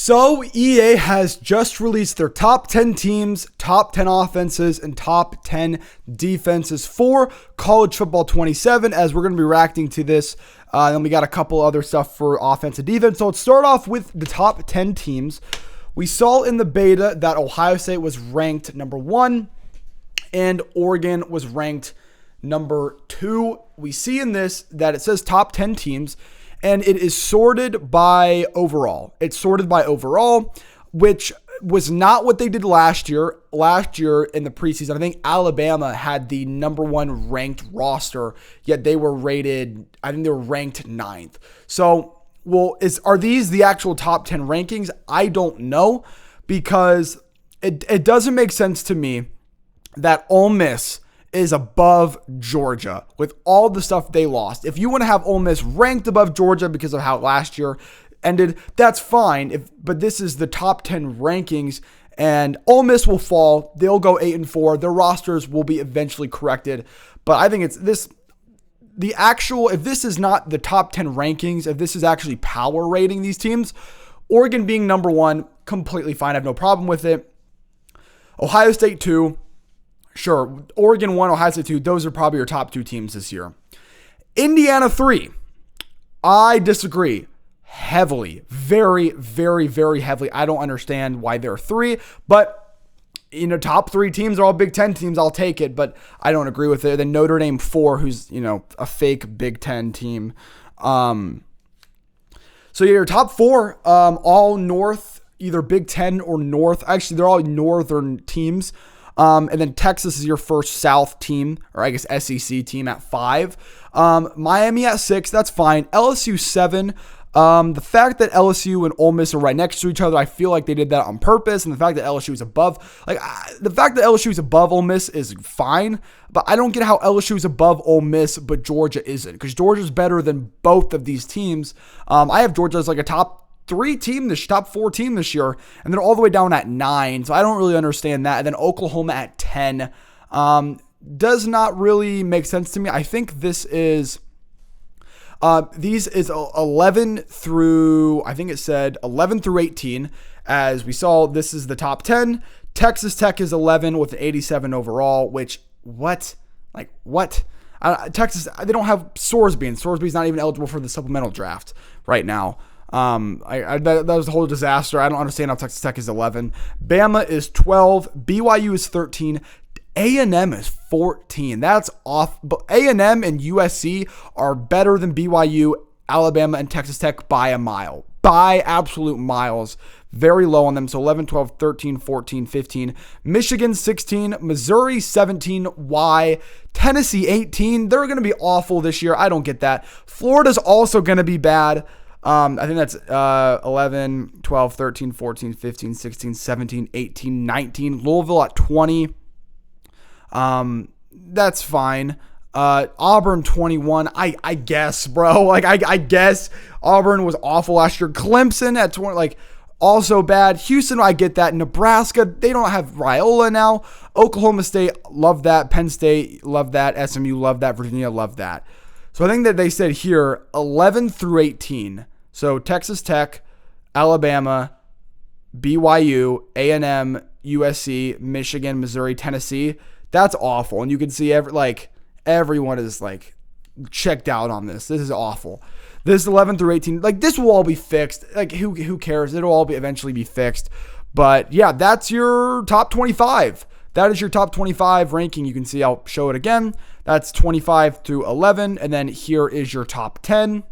So EA has just released their top 10 teams, top 10 offenses, and top 10 defenses for College Football 27, as we're going to be reacting to this. Then we got a couple other stuff for offense and defense. So let's start off with the top 10 teams. We saw in the beta that Ohio State was ranked number 1 and Oregon was ranked number 2. We see in this that it says top 10 teams. And it is sorted by overall. It's sorted by overall, which was not what they did last year. Last year in the preseason, I think Alabama had the number 1 ranked roster, yet they were rated, I think they were ranked 9th. So, are these the actual top 10 rankings? I don't know, because it doesn't make sense to me that Ole Miss is above Georgia with all the stuff they lost. If you want to have Ole Miss ranked above Georgia because of how last year ended, that's fine. But this is the top 10 rankings, and Ole Miss will fall. They'll go 8-4. Their rosters will be eventually corrected. But I think it's this. If this is not the top 10 rankings, if this is actually power rating these teams, Oregon being number 1, completely fine. I have no problem with it. Ohio State 2. Sure, Oregon 1, Ohio State 2, those are probably your top 2 teams this year. Indiana 3, I disagree heavily, very, very, very heavily. I don't understand why they're 3, but, top 3 teams are all Big Ten teams. I'll take it, but I don't agree with it. Then Notre Dame 4, who's, a fake Big Ten team. So your top 4, all North, either Big Ten or North. Actually, they're all Northern teams. And then Texas is your first South team, or I guess SEC team at 5. Miami at 6, that's fine. LSU 7. The fact that LSU and Ole Miss are right next to each other, I feel like they did that on purpose. And the fact that LSU is above, the fact that LSU is above Ole Miss is fine. But I don't get how LSU is above Ole Miss, but Georgia isn't, because Georgia's better than both of these teams. I have Georgia as like a top 4 team this year, and they're all the way down at 9. So I don't really understand that. And then Oklahoma at 10 does not really make sense to me. I think this is these is 11 through, I think it said 11 through 18. As we saw, this is the top 10. Texas Tech is 11 with an 87 overall, which Texas, they don't have Sorsby, and Sorsby's not even eligible for the supplemental draft right now. That was a whole disaster. I don't understand how Texas Tech is 11. Bama is 12. BYU is 13. A&M is 14. That's off. But A&M and USC are better than BYU, Alabama, and Texas Tech by a mile. By absolute miles. Very low on them. So 11, 12, 13, 14, 15. Michigan 16. Missouri 17. Why? Tennessee 18. They're going to be awful this year. I don't get that. Florida's also going to be bad. I think that's 11, 12, 13, 14, 15, 16, 17, 18, 19. Louisville at 20. That's fine. Auburn 21. I guess, bro. I guess Auburn was awful last year. Clemson at 20. Also bad. Houston, I get that. Nebraska, they don't have Raiola now. Oklahoma State, love that. Penn State, love that. SMU, love that. Virginia, love that. So I think that they said here 11 through 18. So Texas Tech, Alabama, BYU, A&M, USC, Michigan, Missouri, Tennessee. That's awful. And you can see everyone is checked out on this. This is awful. This 11 through 18, this will all be fixed. Who cares? It'll all eventually be fixed. But yeah, that's your top 25. That is your top 25 ranking. You can see, I'll show it again. That's 25 through 11. And then here is your top 10.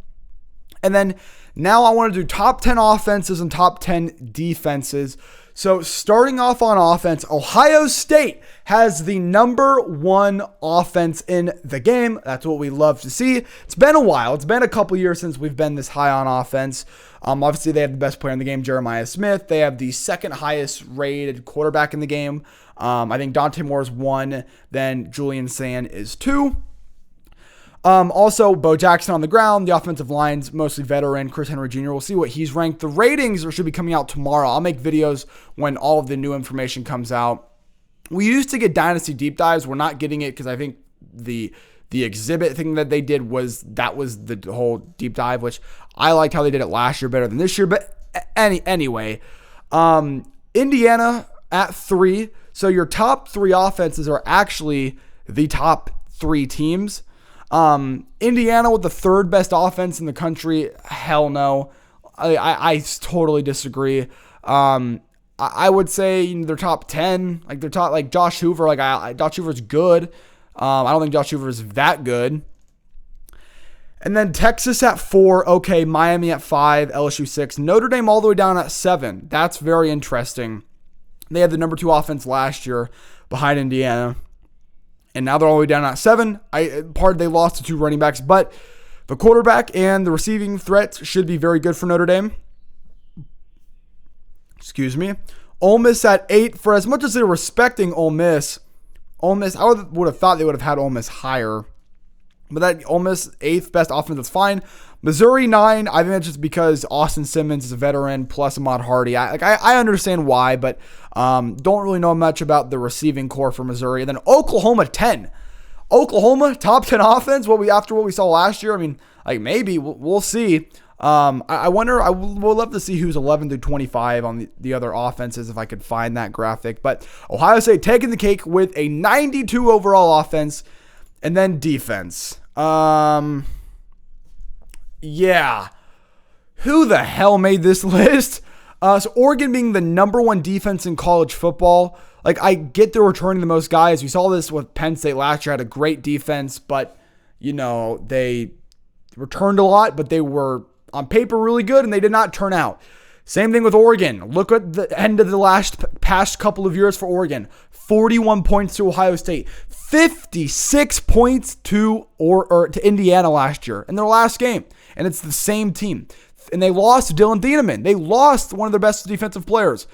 And then now I want to do top 10 offenses and top 10 defenses. So starting off on offense, Ohio State has the number 1 offense in the game. That's what we love to see. It's been a while. It's been a couple years since we've been this high on offense. Obviously, they have the best player in the game, Jeremiah Smith. They have the second highest rated quarterback in the game. I think Dante Moore is 1. Then Julian Sand is 2. Also, Bo Jackson on the ground. The offensive line's mostly veteran. Chris Henry Jr. We'll see what he's ranked. The ratings should be coming out tomorrow. I'll make videos when all of the new information comes out. We used to get Dynasty Deep Dives. We're not getting it because I think the exhibit thing that they did was the whole deep dive, which I liked how they did it last year better than this year. But Anyway, Indiana at 3. So your top 3 offenses are actually the top 3 teams. Indiana with the 3rd best offense in the country. Hell no. I totally disagree. I would say they're top 10. Like they're top, like Josh Hoover. Josh Hoover's good. I don't think Josh Hoover is that good. And then Texas at 4. Okay, Miami at 5. LSU 6. Notre Dame all the way down at 7. That's very interesting. They had the number 2 offense last year behind Indiana. And now they're all the way down at 7. They lost to 2 running backs, but the quarterback and the receiving threats should be very good for Notre Dame. Excuse me. Ole Miss at 8. For as much as they're respecting Ole Miss, I would have thought they would have had Ole Miss higher. But that Ole Miss 8th best offense, that's fine. Missouri 9. I think that's just because Austin Simmons is a veteran plus Ahmad Hardy. I understand why, but don't really know much about the receiving core for Missouri. And then Oklahoma 10. Oklahoma top 10 offense. After what we saw last year. I mean, maybe we'll see. I wonder. I would love to see who's 11 through 25 on the other offenses if I could find that graphic. But Ohio State taking the cake with a 92 overall offense, and then defense. Yeah. Who the hell made this list? So Oregon being the number 1 defense in college football. I get they're returning the most guys. We saw this with Penn State last year. Had a great defense, but they returned a lot, but they were on paper really good, and they did not turn out. Same thing with Oregon. Look at the end of the past couple of years for Oregon. 41 points to Ohio State. 56 points to Indiana last year in their last game. And it's the same team. And they lost to Dylan Thieneman. They lost one of their best defensive players.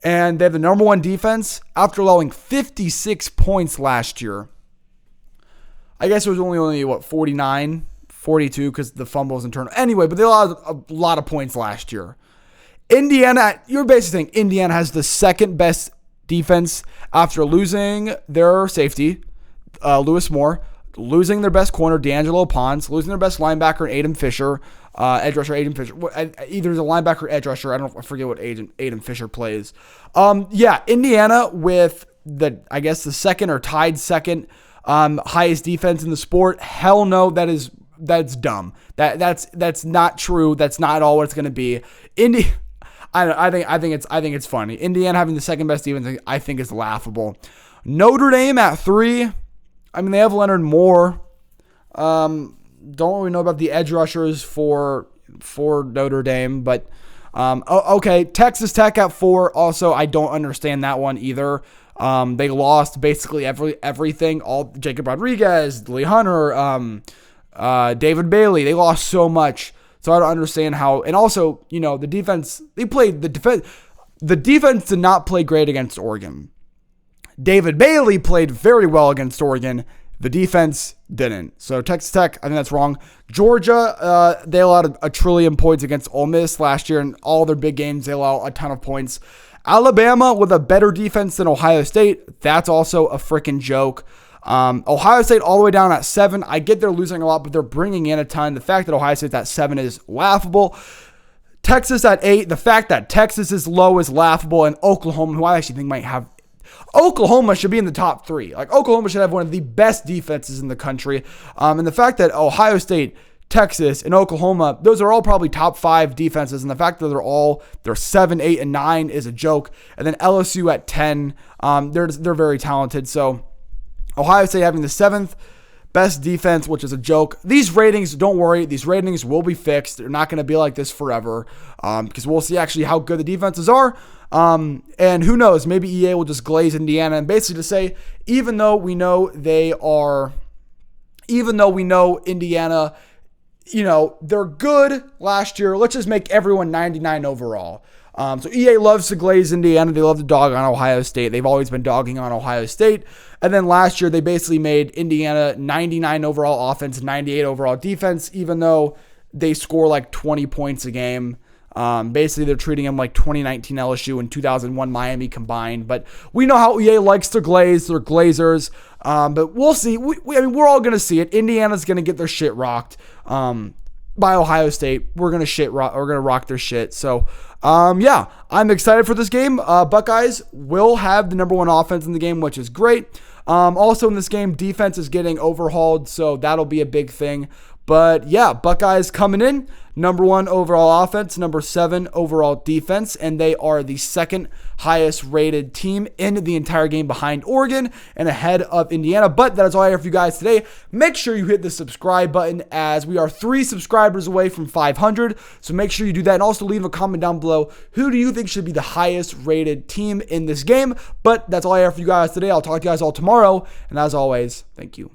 And they have the number 1 defense after allowing 56 points last year. I guess it was only 49, 42 because the fumbles and turnovers. Anyway, but they allowed a lot of points last year. Indiana, you're basically saying Indiana has the 2nd best defense after losing their safety, Lewis Moore, losing their best corner, D'Angelo Ponce, losing their best linebacker, Aiden Fisher, edge rusher, Aiden Fisher. Either the linebacker or edge rusher. I forget what Aiden Fisher plays. Indiana with the 2nd or tied 2nd highest defense in the sport. Hell no, that's dumb. That's not true. That's not at all what it's going to be. I think it's funny. Indiana having the 2nd best defense, I think, is laughable. Notre Dame at 3. I mean, they have Leonard Moore. Don't really know about the edge rushers for Notre Dame, but okay. Texas Tech at 4. Also, I don't understand that one either. They lost basically everything. All Jacob Rodriguez, Lee Hunter, David Bailey. They lost so much. So I don't understand how. And also, the defense. The defense did not play great against Oregon. David Bailey played very well against Oregon. The defense didn't. So Texas Tech, I think that's wrong. Georgia, they allowed a trillion points against Ole Miss last year. In all their big games, they allow a ton of points. Alabama with a better defense than Ohio State. That's also a freaking joke. Ohio State all the way down at 7. I get they're losing a lot, but they're bringing in a ton. The fact that Ohio State's at 7 is laughable. Texas at 8. The fact that Texas is low is laughable. And Oklahoma, who I actually think might have... Oklahoma should be in the top 3. Oklahoma should have one of the best defenses in the country. And the fact that Ohio State, Texas, and Oklahoma, those are all probably top 5 defenses. And the fact that they're 7, 8, and 9 is a joke. And then LSU at 10. They're very talented. So Ohio State having the 7th best defense, which is a joke. These ratings, don't worry, these ratings will be fixed. They're not going to be like this forever because we'll see actually how good the defenses are. And who knows, maybe EA will just glaze Indiana and basically just say, even though we know Indiana, they're good last year, let's just make everyone 99 overall. So EA loves to glaze Indiana. They love to dog on Ohio State. They've always been dogging on Ohio State. And then last year, they basically made Indiana 99 overall offense, 98 overall defense, even though they score 20 points a game. Basically, they're treating them like 2019 LSU and 2001 Miami combined. But we know how EA likes to glaze. They're glazers. But we'll see. We're all going to see it. Indiana's going to get their shit rocked. by Ohio State. We're gonna rock their shit. So, yeah, I'm excited for this game. Buckeyes will have the number one offense in the game, which is great. Also in this game, defense is getting overhauled, so that'll be a big thing. But yeah, Buckeyes coming in, number 1 overall offense, number 7 overall defense, and they are the second highest rated team in the entire game behind Oregon and ahead of Indiana. But that is all I have for you guys today. Make sure you hit the subscribe button as we are 3 subscribers away from 500. So make sure you do that, and also leave a comment down below. Who do you think should be the highest rated team in this game? But that's all I have for you guys today. I'll talk to you guys all tomorrow. And as always, thank you.